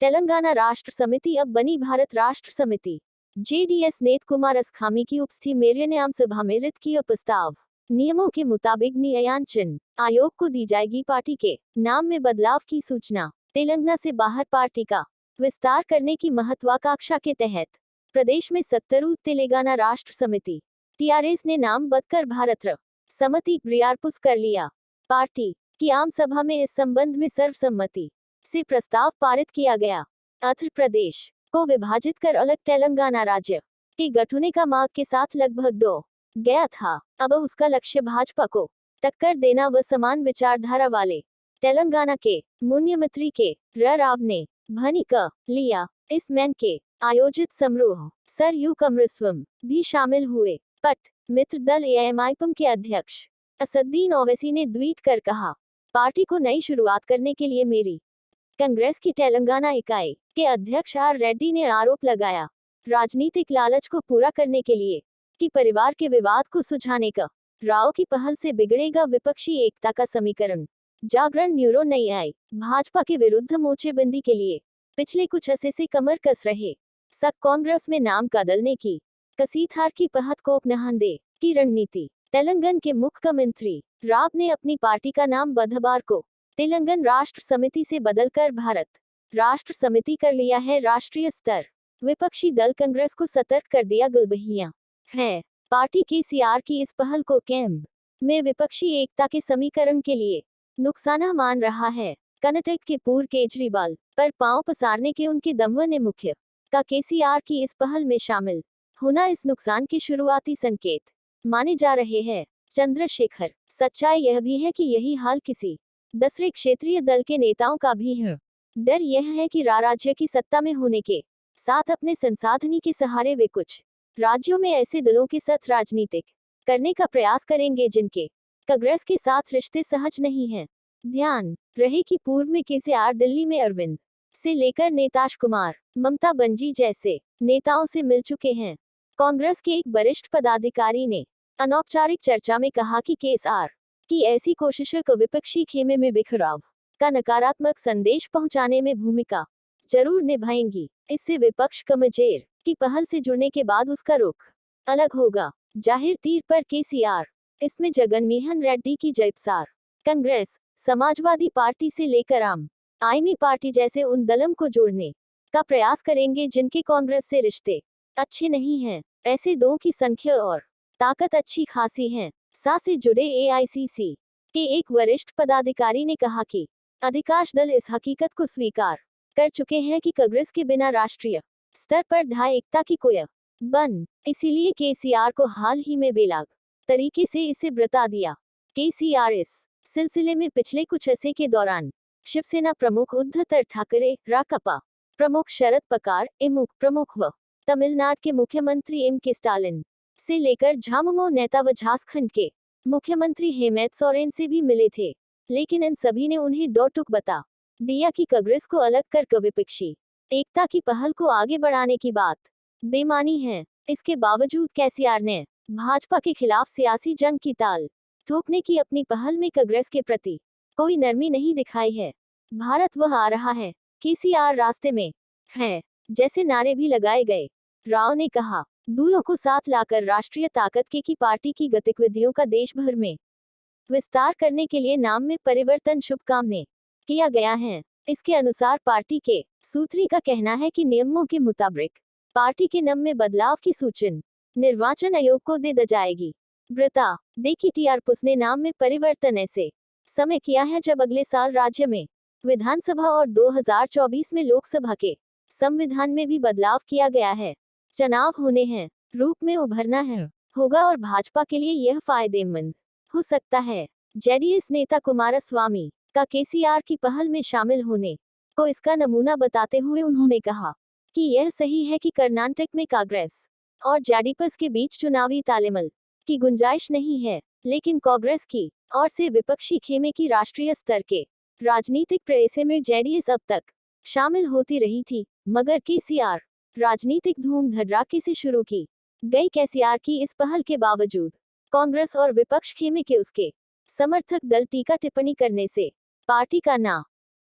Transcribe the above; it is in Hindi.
तेलंगाना राष्ट्र समिति अब बनी भारत राष्ट्र समिति। जेडीएस नेता कुमारस्वामी की उपस्थिति में आम सभा में रित किया प्रस्ताव। नियमों के मुताबिक न्यायालय आयोग को दी जाएगी पार्टी के नाम में बदलाव की सूचना। तेलंगाना से बाहर पार्टी का विस्तार करने की महत्वाकांक्षा के तहत प्रदेश में 70 तेलंगाना राष्ट्र समिति टीआरएस ने नाम बदलकर भारत समिति प्रयास कर लिया। पार्टी की आम सभा में इस संबंध में सर्वसम्मति से प्रस्ताव पारित किया गया। आंध्र प्रदेश को विभाजित कर अलग तेलंगाना राज्य के गठन का मांग के साथ लगभग दो गया था। अब उसका लक्ष्य भाजपा को टक्कर देना व समान विचारधारा वाले तेलंगाना के मुख्यमंत्री के राव ने भनी क लिया। इस मैन के आयोजित समारोह सर यू कमरस्वामी भी शामिल हुए। पट मित्र दल एएमआईएम के अध्यक्ष असदुद्दीन ओवैसी ने ट्वीट कर कहा, पार्टी को नई शुरुआत करने के लिए मेरी कांग्रेस की तेलंगाना इकाई के अध्यक्ष आर रेड्डी ने आरोप लगाया, राजनीतिक लालच को पूरा करने के लिए कि परिवार के विवाद को सुलझाने का राव की पहल से बिगड़ेगा विपक्षी एकता का समीकरण। जागरण न्यूरो नहीं आई। भाजपा के विरुद्ध मोर्चेबंदी के लिए पिछले कुछ अरसे से कमर कस रहे सक कांग्रेस में नाम बदलने की कसीथार की पहत को अपनाने की रणनीति। तेलंगाना के मुख्यमंत्री राव ने अपनी पार्टी का नाम बुधवार को तेलंगाना राष्ट्र समिति से बदलकर भारत राष्ट्र समिति कर लिया है। राष्ट्रीय स्तर विपक्षी दल कांग्रेस को सतर्क कर दिया गलबहियां है। पार्टी केसीआर की इस पहल को केंद्र में विपक्षी एकता के समीकरण के लिए नुकसान मान रहा है। कर्नाटक के पूर्व केजरीवाल पर पांव पसारने के उनके दमन ने मुख्य का केसीआर की इस पहल में शामिल होना इस नुकसान के शुरुआती संकेत माने जा रहे हैं। चंद्रशेखर, सच्चाई यह भी है कि यही हाल किसी दूसरे क्षेत्रीय दल के नेताओं का भी है। डर यह है कि राज्य की सत्ता में होने के साथ अपने संसाधनी के सहारे वे कुछ राज्यों में ऐसे दलों के साथ राजनीतिक करने का प्रयास करेंगे जिनके कांग्रेस के साथ रिश्ते सहज नहीं हैं। ध्यान रहे कि पूर्व में केसीआर दिल्ली में अरविंद से लेकर नीतीश कुमार, ममता बनर्जी जैसे नेताओं से मिल चुके हैं। कांग्रेस के एक वरिष्ठ पदाधिकारी ने अनौपचारिक चर्चा में कहा कि केसीआर की ऐसी कोशिशों को विपक्षी खेमे में बिखराव का नकारात्मक संदेश पहुंचाने में भूमिका जरूर निभाएंगी। इससे विपक्ष कमजोर की पहल से जुड़ने के बाद उसका रुख अलग होगा। जाहिर तीर पर केसीआर इसमें जगनमोहन रेड्डी की जयप्रसार कांग्रेस, समाजवादी पार्टी से लेकर आम आदमी पार्टी जैसे उन दलों को जोड़ने का प्रयास करेंगे जिनके कांग्रेस से रिश्ते अच्छे नहीं हैं। ऐसे दो की संख्या और ताकत अच्छी खासी है। सा से जुड़े एआईसीसी के एक वरिष्ठ पदाधिकारी ने कहा कि अधिकांश दल इस हकीकत को स्वीकार कर चुके हैं कि कांग्रेस के बिना राष्ट्रीय स्तर पर ढाई एकता की कोई बन, इसीलिए केसीआर को हाल ही में बेलाग तरीके से इसे बता दिया। केसीआर इस सिलसिले में पिछले कुछ अरसे के दौरान शिवसेना प्रमुख उद्धव ठाकरे, राकापा प्रमुख शरद पवार, एमुक प्रमुख व तमिलनाडु के मुख्यमंत्री एम.के. स्टालिन से लेकर झामुमो नेता व झारखंड के मुख्यमंत्री हेमंत सोरेन से भी मिले थे, लेकिन इन सभी ने उन्हें दो टूक बता दिया कि कांग्रेस को अलग कर विपक्षी एकता की पहल को आगे बढ़ाने की बात बेमानी है। इसके बावजूद केसीआर ने भाजपा के खिलाफ सियासी जंग की ताल ठोकने की अपनी पहल में कांग्रेस के प्रति कोई नरमी नहीं दिखाई है। भारत वह आ रहा है, केसीआर रास्ते में है जैसे नारे भी लगाए गए। राव ने कहा, दूलों को साथ लाकर राष्ट्रीय ताकत के की पार्टी की गतिविधियों का देश भर में विस्तार करने के लिए नाम में परिवर्तन शुभकामनाएं किया गया है। इसके अनुसार पार्टी के सूत्री का कहना है कि नियमों के मुताबिक पार्टी के नाम में बदलाव की सूचना निर्वाचन आयोग को दे दी जाएगी। बता दें कि टीआरएस ने नाम में परिवर्तन ऐसे समय किया है जब अगले साल राज्य में विधानसभा और 2024 में लोकसभा के संविधान में भी बदलाव किया गया है। चुनाव होने हैं, रूप में उभरना है होगा और भाजपा के लिए यह फायदेमंद हो सकता है। जेडीएस नेता कुमारस्वामी का केसीआर की पहल में शामिल होने को इसका नमूना बताते हुए उन्होंने कहा कि यह सही है कि कर्नाटक में कांग्रेस और जेडीएस के बीच चुनावी तालमेल की गुंजाइश नहीं है, लेकिन कांग्रेस की ओर से विपक्षी खेमे की राष्ट्रीय स्तर के राजनीतिक प्रयासों में जेडीएस अब तक शामिल होती रही थी, मगर केसीआर राजनीतिक धूम धड़ाके से शुरू की गई केसीआर की इस पहल के बावजूद कांग्रेस और विपक्ष खेमे के उसके समर्थक दल टीका टिप्पणी करने से पार्टी का ना